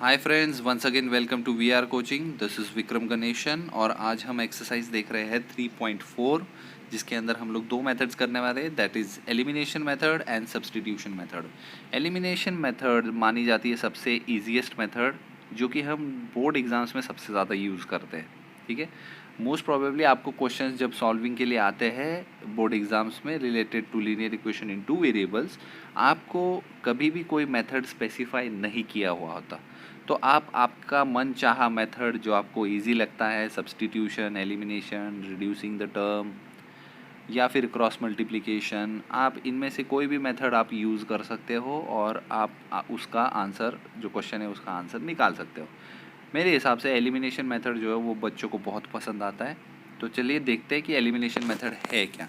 Hi friends, once again welcome to we are coaching. This is Vikram Ganeshan और आज हम exercise देख रहे हैं 3.4 जिसके अंदर हम लोग दो मेथड्स करने वाले हैं, that is elimination method and substitution method. Elimination method मानी जाती है सबसे ईजीएस्ट मेथड जो कि हम बोर्ड एग्जाम्स में सबसे ज़्यादा यूज़ करते हैं। ठीक है, मोस्ट प्रोबेबली आपको क्वेश्चंस जब सॉल्विंग के लिए आते हैं बोर्ड एग्जाम्स में related to linear equation in two variables, आपको कभी भी कोई मेथड स्पेसिफाई नहीं किया हुआ होता, तो आप आपका मन चाहा मेथड जो आपको इजी लगता है, substitution, elimination, reducing the term या फिर क्रॉस मल्टीप्लिकेशन, आप इनमें से कोई भी मेथड आप यूज़ कर सकते हो और आप उसका आंसर, जो क्वेश्चन है उसका आंसर निकाल सकते हो। मेरे हिसाब से एलिमिनेशन मेथड जो है वो बच्चों को बहुत पसंद आता है, तो चलिए देखते हैं कि एलिमिनेशन मेथड है क्या।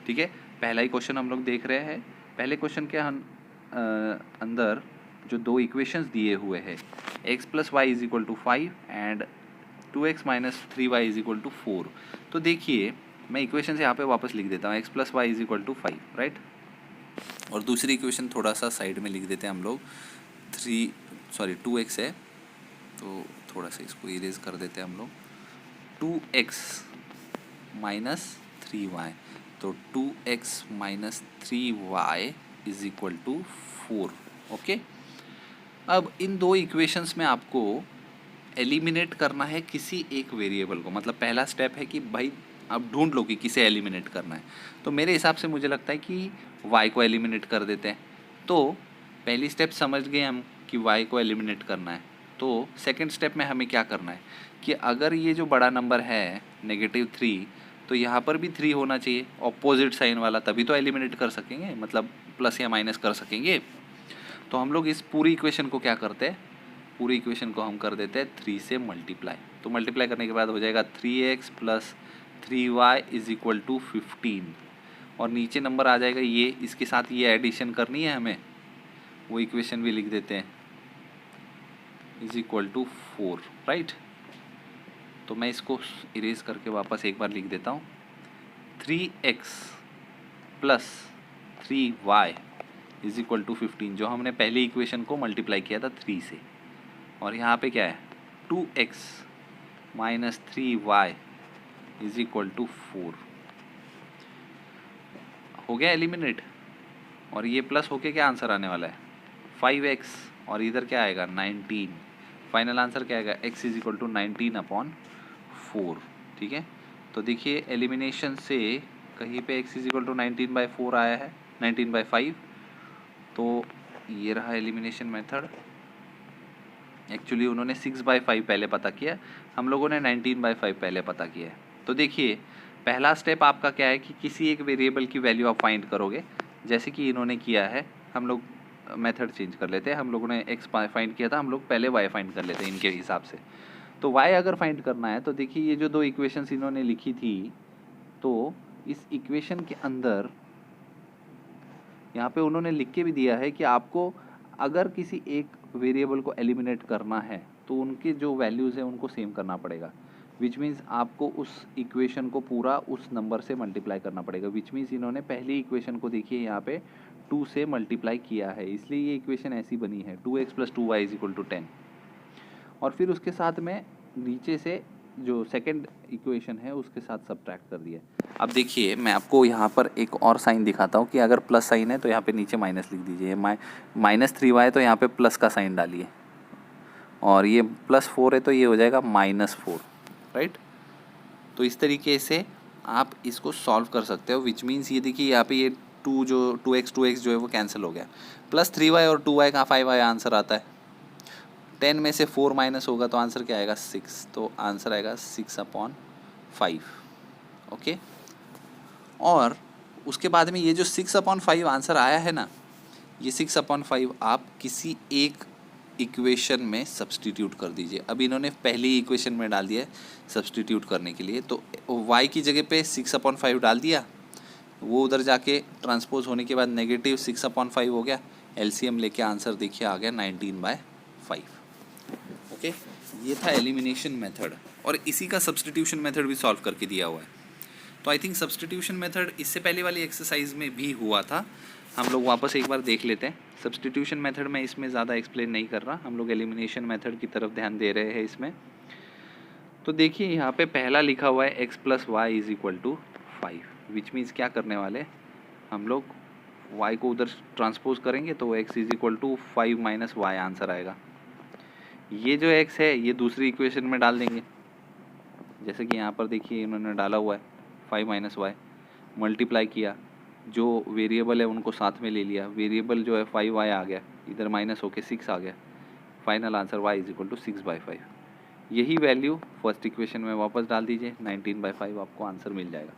ठीक है, पहला ही क्वेश्चन हम लोग देख रहे हैं। पहले क्वेश्चन के अंदर जो दो इक्वेशंस दिए हुए हैं, x plus y is equal to 5 and 2x minus 3y is equal to 4। तो देखिए, मैं इक्वेशन यहाँ पे वापस लिख देता हूँ, x plus y is equal to 5, right. और दूसरी इक्वेशन थोड़ा सा साइड में लिख देते हैं हम लोग, 2x है तो थोड़ा सा इसको इरेज कर देते हैं हम लोग, 2x माइनस 3y, तो 2x minus 3y is equal to 4। Okay, अब इन दो इक्वेशंस में आपको एलिमिनेट करना है किसी एक वेरिएबल को। मतलब पहला स्टेप है कि भाई आप ढूंढ लो कि किसे एलिमिनेट करना है। तो मेरे हिसाब से मुझे लगता है कि y को एलिमिनेट कर देते हैं। तो पहली स्टेप समझ गए हम कि y को एलिमिनेट करना है। तो सेकंड स्टेप में हमें क्या करना है कि अगर ये जो बड़ा नंबर है -3, तो यहाँ पर भी 3 होना चाहिए ऑपोजिट साइन वाला, तभी तो एलिमिनेट कर सकेंगे, मतलब प्लस या माइनस कर सकेंगे। तो हम लोग इस पूरी इक्वेशन को क्या करते हैं, पूरी इक्वेशन को हम कर देते हैं 3 से मल्टीप्लाई। तो मल्टीप्लाई करने के बाद हो जाएगा 3x plus 3y is equal to 15, और नीचे नंबर आ जाएगा ये, इसके साथ ये एडिशन करनी है हमें, वो इक्वेशन भी लिख देते हैं, इज इक्वल टू 4, राइट। तो मैं इसको इरेज करके वापस एक बार लिख देता हूँ, 3x plus 3y is equal to 15, जो हमने पहली इक्वेशन को मल्टीप्लाई किया था 3 से, और यहाँ पे क्या है 2x minus 3y is equal to 4। हो गया एलिमिनेट, और ये प्लस होके क्या आंसर आने वाला है 5x, और इधर क्या आएगा 19। फाइनल आंसर क्या आएगा x इज इक्वल टू 19/4। ठीक है, तो देखिए एलिमिनेशन से कहीं पे x इज इक्वल टू 19/4 आया है, 19/5। तो ये रहा एलिमिनेशन मेथड। एक्चुअली उन्होंने 6/5 पहले पता किया, हम लोगों ने 19/5 पहले पता किया है। तो देखिए पहला स्टेप आपका क्या है कि किसी एक वेरिएबल की वैल्यू आप फाइंड करोगे, जैसे कि इन्होंने किया है। हम लोग मेथड चेंज कर लेते हैं, हम लोगों ने x फाइंड किया था, हम लोग पहले y फाइंड कर लेते हैं इनके हिसाब से। तो y अगर फाइंड करना है तो देखिए ये जो दो इक्वेशंस इन्होंने लिखी थी, तो इस इक्वेशन के अंदर यहाँ पे उन्होंने लिख के भी दिया है कि आपको अगर किसी एक वेरिएबल को एलिमिनेट करना है तो उनके जो वैल्यूज़ हैं उनको सेम करना पड़ेगा, विच मीन्स आपको उस इक्वेशन को पूरा उस नंबर से मल्टीप्लाई करना पड़ेगा। विच मीन्स इन्होंने पहली इक्वेशन को देखिए यहाँ पे 2 से मल्टीप्लाई किया है, इसलिए ये इक्वेशन ऐसी बनी है 2x plus 2y is equal to 10। और फिर उसके साथ में नीचे से जो सेकंड इक्वेशन है उसके साथ सब्ट्रैक्ट कर दिया। अब देखिए मैं आपको यहाँ पर एक और साइन दिखाता हूँ कि अगर प्लस साइन है तो यहाँ पे नीचे माइनस लिख दीजिए, -3y तो यहाँ पे प्लस का साइन डालिए, और ये +4 है तो ये हो जाएगा -4, राइट। तो इस तरीके से आप इसको सॉल्व कर सकते हो, विच मीन्स ये देखिए यहाँ पे ये 2x जो है वो कैंसिल हो गया, +3y और 2y का 5y आंसर आता है। 10 में से 4 माइनस होगा तो आंसर क्या आएगा 6, तो आंसर आएगा 6/5। ओके, और उसके बाद में ये जो 6/5 आंसर आया है ना, ये 6/5 आप किसी एक इक्वेशन में सब्स्टिट्यूट कर दीजिए। अब इन्होंने पहली इक्वेशन में डाल दिया है सब्स्टिट्यूट करने के लिए, तो y की जगह पे 6/5 डाल दिया, वो उधर जाके ट्रांसपोज होने के बाद -6/5 हो गया, एलसीएम लेके आंसर देखिए आ गया 19/5। ओके, ये था एलिमिनेशन मेथड, और इसी का सब्स्टिट्यूशन मेथड भी सॉल्व करके दिया हुआ है। तो आई थिंक सब्स्टिट्यूशन मेथड इससे पहले वाली एक्सरसाइज में भी हुआ था, हम लोग वापस एक बार देख लेते हैं। सब्स्टिट्यूशन मेथड में इसमें ज़्यादा एक्सप्लेन नहीं कर रहा, हम लोग एलिमिनेशन मेथड की तरफ ध्यान दे रहे हैं इसमें। तो देखिए यहाँ पे पहला लिखा हुआ है x plus y is equal to 5, which means क्या करने वाले हम लोग y को उधर ट्रांसपोज करेंगे तो x is equal to 5 minus y answer आएगा। ये जो x है ये दूसरी इक्वेशन में डाल देंगे, जैसे कि यहाँ पर देखिए इन्होंने डाला हुआ है 5 माइनस वाई, मल्टीप्लाई किया, जो वेरिएबल है उनको साथ में ले लिया, वेरिएबल जो है 5y आ गया, इधर माइनस होके 6 आ गया, final answer y is equal to 6/5। यही वैल्यू फर्स्ट इक्वेशन में वापस डाल दीजिए, 19/5 आपको आंसर मिल जाएगा।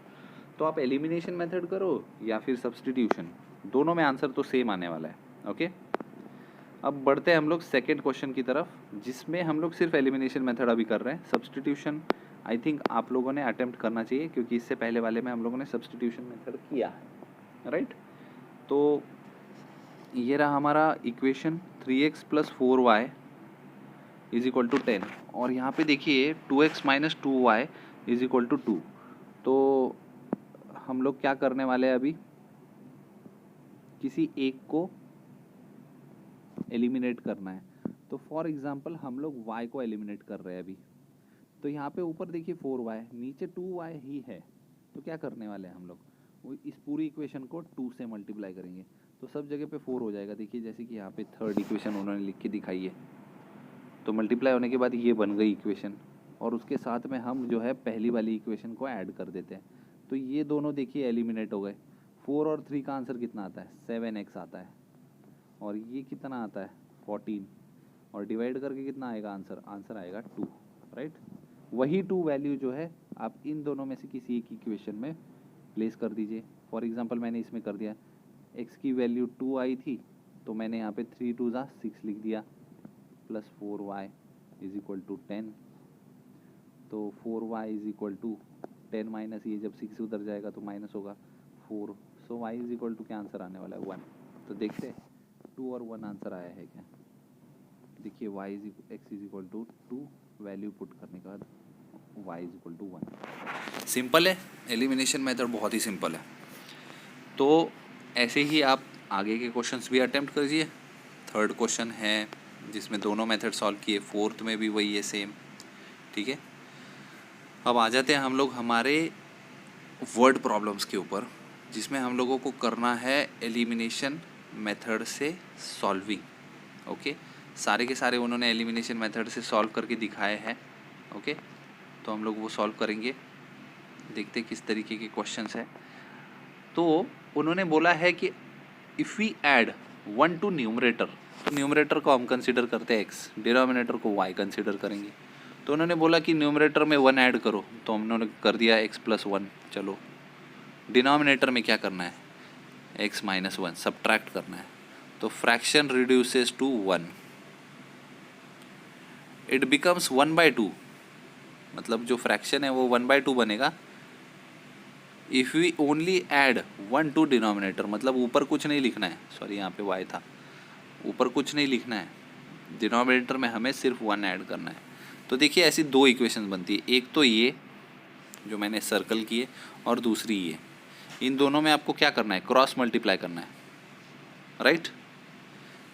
तो आप एलिमिनेशन मेथड करो या फिर सब्स्टिट्यूशन, दोनों में आंसर तो सेम आने वाला है। ओके, अब बढ़ते हैं हम लोग सेकेंड क्वेश्चन की तरफ, जिसमें हम लोग सिर्फ एलिमिनेशन मेथड अभी कर रहे हैं। सब्स्टिट्यूशन आई थिंक आप लोगों ने अटेम्प्ट करना चाहिए, क्योंकि इससे पहले वाले में हम लोगों ने सब्स्टिट्यूशन मेथड किया है, राइट। तो ये रहा हमारा equation 3x plus 4y is equal to 10, और यहाँ पे देखिए 2x minus 2y is equal to 2। तो हम लोग क्या करने वाले हैं अभी, किसी एक को एलिमिनेट करना है। तो फॉर एग्जांपल हम लोग y को एलिमिनेट कर रहे हैं अभी। तो यहाँ पे ऊपर देखिए 4y, नीचे 2y ही है, तो क्या करने वाले हैं हम लोग, वो इस पूरी इक्वेशन को 2 से मल्टीप्लाई करेंगे, तो सब जगह पे 4 हो जाएगा। देखिए जैसे कि यहाँ पे थर्ड इक्वेशन उन्होंने लिख के दिखाई है, तो मल्टीप्लाई होने के बाद ये बन गई इक्वेशन, और उसके साथ में हम जो है पहली वाली इक्वेशन को ऐड कर देते हैं। तो ये दोनों देखिए एलिमिनेट हो गए। 4 और 3 का आंसर कितना आता है, 7x आता है, और ये कितना आता है 14, और डिवाइड करके कितना आएगा आंसर, आंसर आएगा 2, राइट। वही 2 वैल्यू जो है आप इन दोनों में से किसी एक इक्वेशन में प्लेस कर दीजिए। फॉर एग्जांपल मैंने इसमें कर दिया, x की वैल्यू 2 आई थी, तो मैंने यहाँ पे 3 2 जा 6 लिख दिया, plus 4y is equal to 10। तो 4y is equal to 10 minus ये, जब 6 उधर जाएगा तो माइनस होगा 4, सो y इज इक्वल टू क्या आंसर आने वाला है 1। तो देखते हैं 2 और 1 आंसर आया है क्या। देखिए x is equal to 2, value put करने के बाद y is equal to 1। Simple है, एलिमिनेशन मेथड बहुत ही सिंपल है। तो ऐसे ही आप आगे के क्वेश्चंस भी अटेम्प्ट कीजिए। थर्ड क्वेश्चन है जिसमें दोनों मेथड सॉल्व किए, फोर्थ में भी वही है सेम, ठीक है। अब आ जाते हैं हम लोग हमारे वर्ड प्रॉब्लम्स के ऊपर, जिसमें हम लोगों को करना है एलिमिनेशन मेथड से सॉल्विंग। ओके, सारे के सारे उन्होंने एलिमिनेशन मेथड से सॉल्व करके दिखाए हैं। ओके, तो हम लोग वो सॉल्व करेंगे, देखते किस तरीके के क्वेश्चंस हैं। तो उन्होंने बोला है कि if we add 1 to numerator, तो न्यूमरेटर को हम कंसिडर करते हैं x, डिनोमिनेटर को y कंसिडर करेंगे। तो उन्होंने बोला कि न्यूमरेटर में 1 ऐड करो, तो हमने कर दिया x प्लस 1। चलो डिनोमिनेटर में क्या करना है, x माइनस 1 सब्ट्रैक्ट करना है। तो fraction reduces to 1, it becomes 1/2, मतलब जो फ्रैक्शन है वो 1/2 बनेगा। If we only add 1 to denominator, मतलब ऊपर कुछ नहीं लिखना है, सॉरी यहाँ पे y था, ऊपर कुछ नहीं लिखना है, डिनोमिनेटर में हमें सिर्फ 1 ऐड करना है। तो देखिए ऐसी 2 इक्वेशन बनती है, एक तो ये जो मैंने सर्कल किए, और दूसरी ये। इन दोनों में आपको क्या करना है, क्रॉस मल्टीप्लाई करना है, राइट।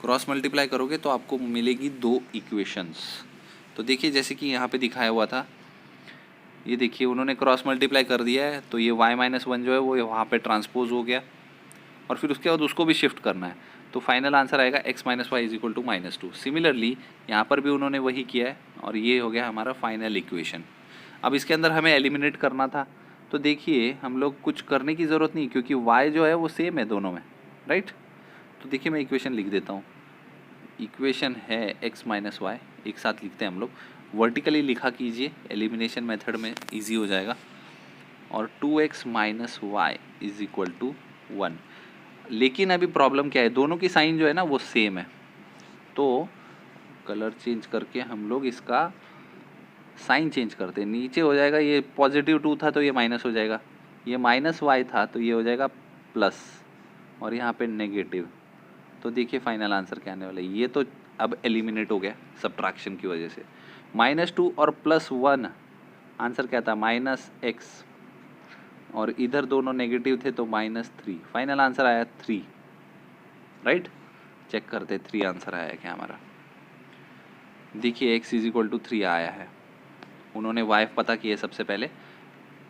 क्रॉस मल्टीप्लाई करोगे तो आपको मिलेगी 2 इक्वेशंस। तो देखिए जैसे कि यहाँ पे दिखाया हुआ था, ये देखिए उन्होंने क्रॉस मल्टीप्लाई कर दिया है, तो ये y माइनस 1 जो है वो वहाँ पे ट्रांसपोज हो गया, और फिर उसके बाद उसको भी शिफ्ट करना है। तो फाइनल आंसर आएगा x minus y is equal to -2। Similarly यहाँ पर भी उन्होंने वही किया है, और ये हो गया हमारा फाइनल इक्वेशन। अब इसके अंदर हमें एलिमिनेट करना था, तो देखिए हम लोग कुछ करने की ज़रूरत नहीं, क्योंकि y जो है वो सेम है दोनों में, राइट। तो देखिए मैं इक्वेशन लिख देता हूँ, इक्वेशन है x माइनस वाई, एक साथ लिखते हैं हम लोग, वर्टिकली लिखा कीजिए, एलिमिनेशन मेथड में इजी हो जाएगा। और 2x minus y is equal to 1। लेकिन अभी प्रॉब्लम क्या है, दोनों की साइन जो है ना वो सेम है, तो कलर चेंज करके हम लोग इसका साइन चेंज करते हैं। नीचे हो जाएगा, ये +2 था तो ये माइनस हो जाएगा, ये माइनस वाई था तो ये हो जाएगा प्लस, और यहाँ पे नेगेटिव। तो देखिए फाइनल आंसर क्या आने वाला है, ये तो अब एलिमिनेट हो गया सब्ट्रैक्शन की वजह से। -2 और +1 आंसर क्या था, -x, और इधर दोनों नेगेटिव थे तो -3, फाइनल आंसर आया 3। राइट। चेक करते 3 आंसर आया क्या हमारा। देखिए x इज इक्वल टू 3 आया है, उन्होंने y पता किया सबसे पहले,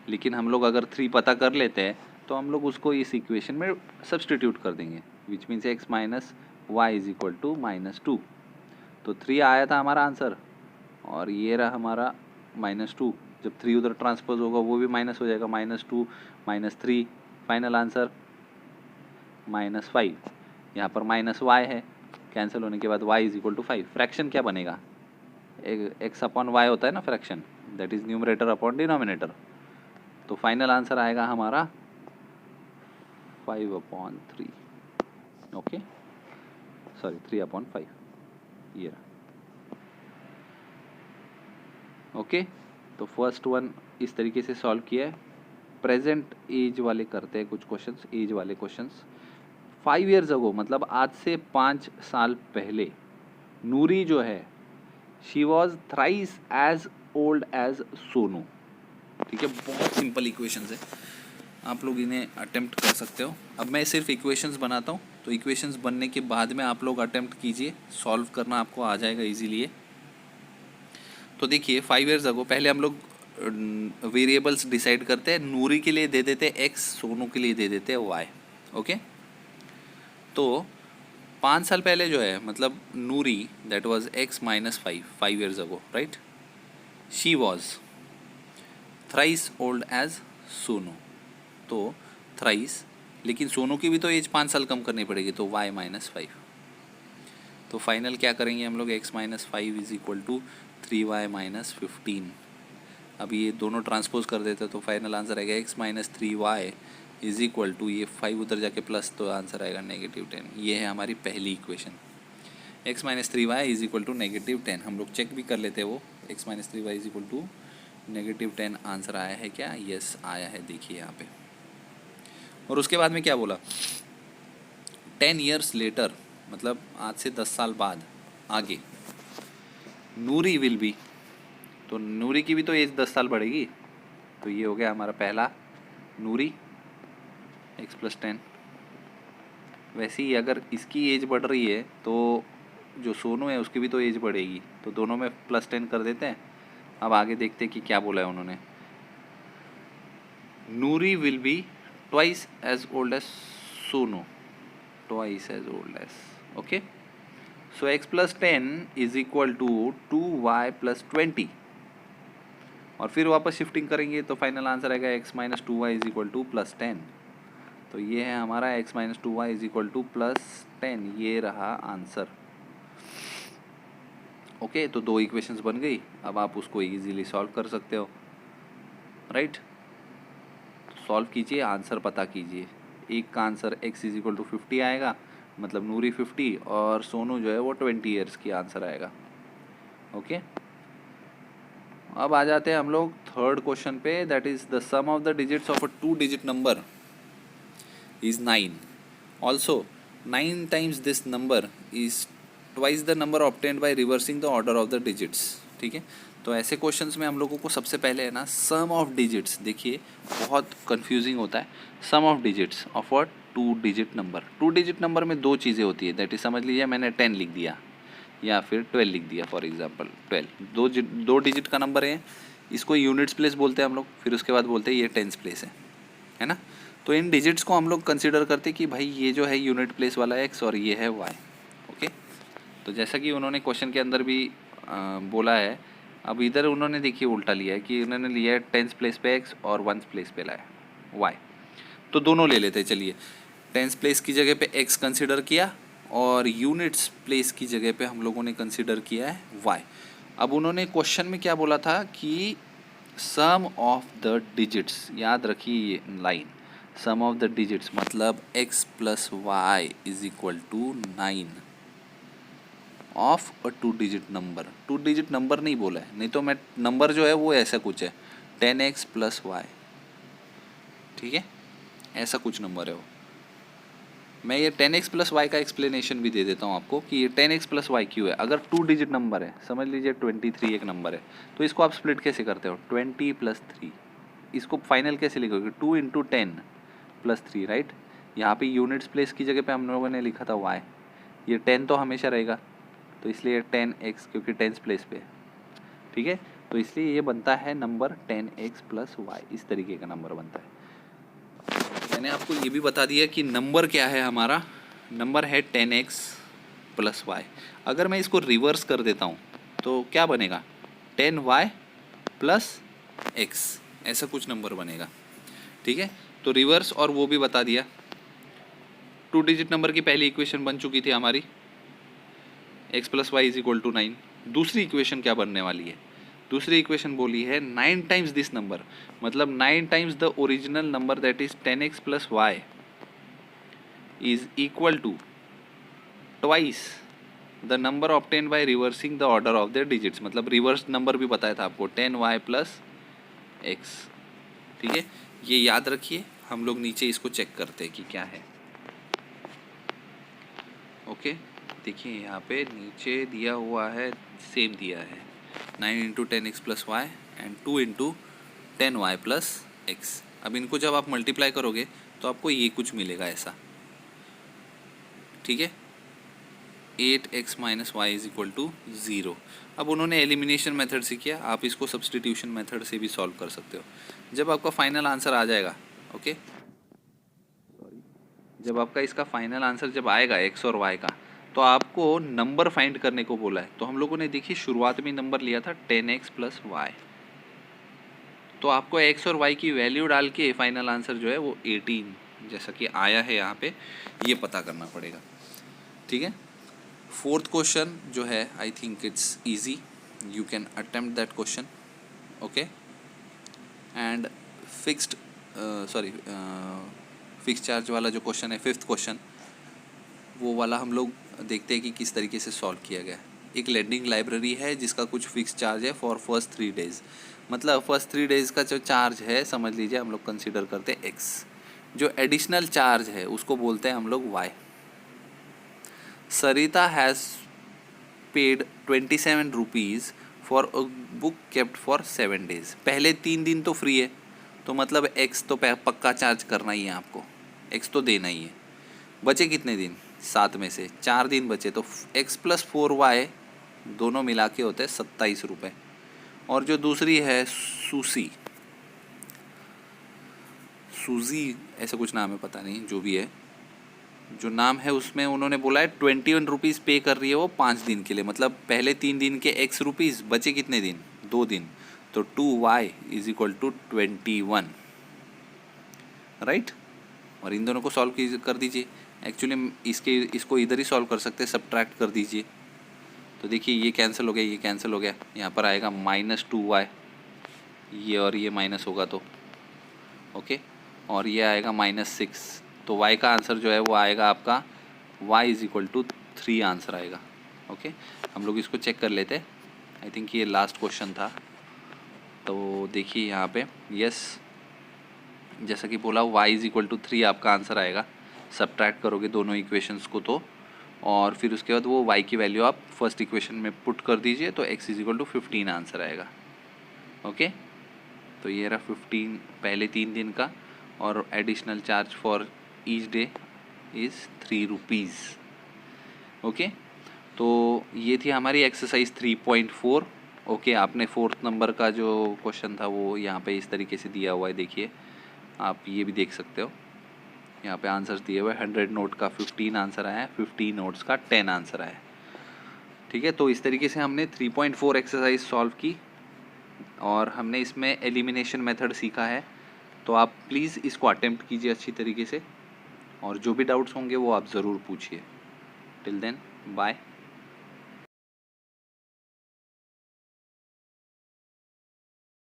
लेकिन हम लोग अगर 3 पता कर लेते हैं तो हम लोग उसको इस इक्वेशन में सब्सटीट्यूट कर देंगे, which means x minus y is equal to -2। तो 3 आया था हमारा आंसर, और ये रहा हमारा -2। जब 3 उधर ट्रांसपोज होगा वो भी माइनस हो जाएगा, -2 -3, फाइनल आंसर -5। यहाँ पर -y है, कैंसिल होने के बाद y is equal to 5। Fraction क्या बनेगा, x अपॉन y होता है ना fraction, that is numerator upon denominator. तो फाइनल आंसर आएगा हमारा 5/3, ओके, सॉरी 3/5, ये रहा। ओके, तो फर्स्ट वन इस तरीके से सॉल्व किया है। प्रेजेंट एज वाले करते हैं कुछ क्वेश्चंस, एज वाले क्वेश्चंस। 5 ईयर्स अगो, मतलब आज से 5 साल पहले, नूरी जो है she was thrice as old as Sonu. ठीक है, बहुत सिंपल इक्वेशंस है, आप लोग इन्हें अटेम्प्ट कर सकते हो। अब मैं सिर्फ इक्वेशंस बनाता हूँ, तो इक्वेशंस बनने के बाद में आप लोग अटेम्प्ट कीजिए, सॉल्व करना आपको आ जाएगा इजीली। तो देखिए 5 ईयर्स अगो, पहले हम लोग वेरिएबल्स डिसाइड करते हैं। नूरी के लिए दे देते हैं x, सोनू के लिए दे देते हैं y। ओके, तो 5 साल पहले जो है, मतलब Noori that was x minus 5 years ago, right. She was thrice old as Sonu, तो थ्राइस, लेकिन सोनू की भी तो एज 5 साल कम करनी पड़ेगी, तो y -5। तो फाइनल क्या करेंगे हम लोग, x minus 5 is equal to 3y minus 15। अब ये दोनों ट्रांसपोज कर देते तो फाइनल आंसर आएगा x minus 3y is equal to, ये 5 उधर जाके प्लस, तो आंसर आएगा -10। ये है हमारी पहली equation, x minus 3y is equal to -10। हम लोग चेक भी कर लेते हैं वो, x minus 3y is equal to -10 answer आया है क्या, यस आया है, देखिए यहाँ पे। और उसके बाद में क्या बोला, 10 ईयर्स लेटर, मतलब आज से 10 साल बाद आगे, नूरी विल बी, तो नूरी की भी तो एज 10 साल बढ़ेगी, तो ये हो गया हमारा पहला नूरी x + 10। वैसे ही अगर इसकी एज बढ़ रही है तो जो सोनू है उसकी भी तो एज बढ़ेगी, तो दोनों में +10 कर देते हैं। अब आगे देखते हैं कि क्या बोला है उन्होंने। Noori will be twice as old as Sonu, twice as old as, okay. So x + 10 is equal to 2y + 20, और फिर वापस शिफ्टिंग करेंगे तो फाइनल आंसर आएगा x minus 2y is equal to +10। तो ये है हमारा x minus 2y is equal to +10, ये रहा आंसर। ओके, तो 2 इक्वेशंस बन गई, अब आप उसको इजीली सॉल्व कर सकते हो, राइट। सॉल्व कीजिए, आंसर पता कीजिए। एक का answer x is equal to 50 आएगा, मतलब नूरी 50 और सोनू जो है वो 20 ईयर्स की आंसर आएगा। ओके, अब आ जाते हैं हम लोग थर्ड क्वेश्चन पे, that is the sum of the digits of a 2 digit number is 9. Also, 9 times this number is twice the number obtained by reversing the order of the digits. ठीक है, तो ऐसे क्वेश्चंस में हम लोगों को सबसे पहले है ना सम ऑफ डिजिट्स, देखिए बहुत कंफ्यूजिंग होता है। Sum of digits of a 2 digit number, 2 digit number में 2 चीज़ें होती है, दैट इज समझ लीजिए मैंने 10 लिख दिया या फिर 12 लिख दिया, फॉर एग्जांपल 12, दो डिजिट का नंबर है, इसको यूनिट्स प्लेस बोलते हैं हम लोग, फिर उसके बाद बोलते हैं ये टेंस प्लेस है ना। तो इन डिजिट्स को हम लोग कंसिडर करते कि भाई ये जो है यूनिट प्लेस वाला x और ये है y। ओके, तो जैसा कि उन्होंने क्वेश्चन के अंदर भी बोला है, अब इधर उन्होंने देखिए उल्टा लिया है कि उन्होंने लिया है टेंस प्लेस पे x और वंस प्लेस पे लाया y। तो दोनों ले लेते, चलिए टेंस प्लेस की जगह पे x कंसिडर किया और यूनिट्स प्लेस की जगह पे हम लोगों ने कंसिडर किया है y। अब उन्होंने क्वेश्चन में क्या बोला था कि सम ऑफ द डिजिट्स, याद रखिए ये line, sum of the digits मतलब x + y is equal to 9 of a 2 digit number. 2 digit number नहीं बोला है, नहीं तो मैं नंबर जो है वो ऐसा कुछ है 10x + y, ठीक है, ऐसा कुछ नंबर है वो। मैं ये 10x + y का एक्सप्लेनेशन भी दे देता हूँ आपको कि ये 10x + y क्यों है। अगर 2 डिजिट नंबर है, समझ लीजिए 23 एक नंबर है, तो इसको आप स्प्लिट कैसे करते हो, 20 + 3, इसको फाइनल कैसे लिखोगे, 2 × 10 + 3, राइट। यहाँ पे यूनिट्स प्लेस की जगह पे हम लोगों ने लिखा था y, ये 10 तो हमेशा रहेगा, तो इसलिए 10x क्योंकि टेंस प्लेस पे है, ठीक है। तो इसलिए ये बनता है नंबर 10x प्लस y, इस तरीके का नंबर बनता है। मैंने आपको ये भी बता दिया कि नंबर क्या है हमारा, नंबर है 10x प्लस y। अगर मैं इसको रिवर्स कर देता हूँ तो क्या बनेगा, 10y प्लस x, ऐसा कुछ नंबर बनेगा, ठीक है। तो रिवर्स और वो भी बता दिया। 2 डिजिट नंबर की पहली इक्वेशन बन चुकी थी हमारी, x plus y is equal to 9। दूसरी इक्वेशन क्या बनने वाली है, दूसरी इक्वेशन बोली है 9 टाइम्स दिस नंबर, मतलब 9 times the original number that is 10x plus y is equal to twice the number obtain by reversing the order of the digits, मतलब रिवर्स नंबर भी बताया था आपको, 10y प्लस x, ठीक है। ये याद रखिए, हम लोग नीचे इसको चेक करते हैं कि क्या है। ओके, देखिए यहाँ पे नीचे दिया हुआ है, सेम दिया है 9 into 10x plus y and 2 into 10y plus x. अब इनको जब आप मल्टीप्लाई करोगे तो आपको ये कुछ मिलेगा ऐसा, ठीक है, 8x minus y is equal to 0। अब उन्होंने एलिमिनेशन मेथड से किया, आप इसको सब्सटीट्यूशन मेथड से भी सॉल्व कर सकते हो। जब आपका फाइनल आंसर आ जाएगा, ओके, जब आपका इसका फाइनल आंसर जब आएगा x और y का, तो आपको नंबर फाइंड करने को बोला है। तो हम लोगों ने देखिए शुरुआत में नंबर लिया था 10x प्लस वाई, तो आपको x और y की वैल्यू डाल के फाइनल आंसर जो है वो 18 जैसा कि आया है यहाँ पे, ये पता करना पड़ेगा, ठीक है। फोर्थ क्वेश्चन जो है, I think it's easy, you can attempt that question, okay. And fixed fix charge वाला जो क्वेश्चन है, फिफ्थ क्वेश्चन, वो वाला हम लोग देखते हैं कि किस तरीके से सॉल्व किया गया। एक लेंडिंग लाइब्रेरी है जिसका कुछ फिक्स चार्ज है फॉर फर्स्ट 3 डेज, मतलब फर्स्ट 3 डेज का जो चार्ज है समझ लीजिए हम लोग कंसीडर करते हैं x, जो एडिशनल चार्ज है उसको बोलते हैं हम लोग y। Sarita has paid 27 rupees for a book kept for 7 days. पहले 3 दिन तो फ्री है, तो मतलब x तो पक्का चार्ज करना ही है आपको, x तो देना ही है। बचे कितने दिन, 7 में से 4 दिन बचे, तो x प्लस 4y दोनों मिला के होते हैं 27 रुपये। और जो दूसरी है सूजी ऐसा कुछ नाम है, पता नहीं, जो भी है, जो नाम है उसमें उन्होंने बोला है 21 रुपीज़ पे कर रही है वो 5 दिन के लिए, मतलब पहले 3 दिन के x रुपीज़, बचे कितने दिन, 2 दिन, तो 2y is equal to 21, right. और इन दोनों को सॉल्व कर दीजिए। एक्चुअली इसको इधर ही सॉल्व कर सकते हैं, सब्ट्रैक्ट कर दीजिए, तो देखिए ये कैंसिल हो गया, ये कैंसिल हो गया, यहाँ पर आएगा -2y, ये और ये माइनस होगा तो, ओके, और ये आएगा -6, तो y का आंसर जो है वो आएगा आपका y is equal to 3 answer आएगा, ओके। हम लोग इसको चेक कर लेते हैं, आई थिंक ये लास्ट क्वेश्चन था। तो देखिए यहाँ पे यस, जैसा कि बोला y इज इक्वल टू 3 आपका आंसर आएगा, सब्ट्रैक्ट करोगे दोनों इक्वेशंस को तो, और फिर उसके बाद वो y की वैल्यू आप फर्स्ट इक्वेशन में पुट कर दीजिए, तो x is equal to 15 answer आएगा, ओके। तो ये रहा 15 पहले 3 दिन का, और additional charge for each day is 3 rupees, okay. तो ये थी हमारी एक्सरसाइज 3.4, ओके। आपने 4th नंबर का जो क्वेश्चन था वो यहाँ पे इस तरीके से दिया हुआ है, देखिए आप ये भी देख सकते हो, यहाँ पे आंसर्स दिए हुए, 100 नोट का 15 आंसर आया है, 50 नोट्स का 10 आंसर आया है, ठीक है। तो इस तरीके से हमने 3.4 एक्सरसाइज सॉल्व की, और हमने इसमें एलिमिनेशन मेथड सीखा है। तो आप प्लीज़ इसको अटेम्प्ट कीजिए अच्छी तरीके से, और जो भी डाउट्स होंगे वो आप ज़रूर पूछिए। Till then bye.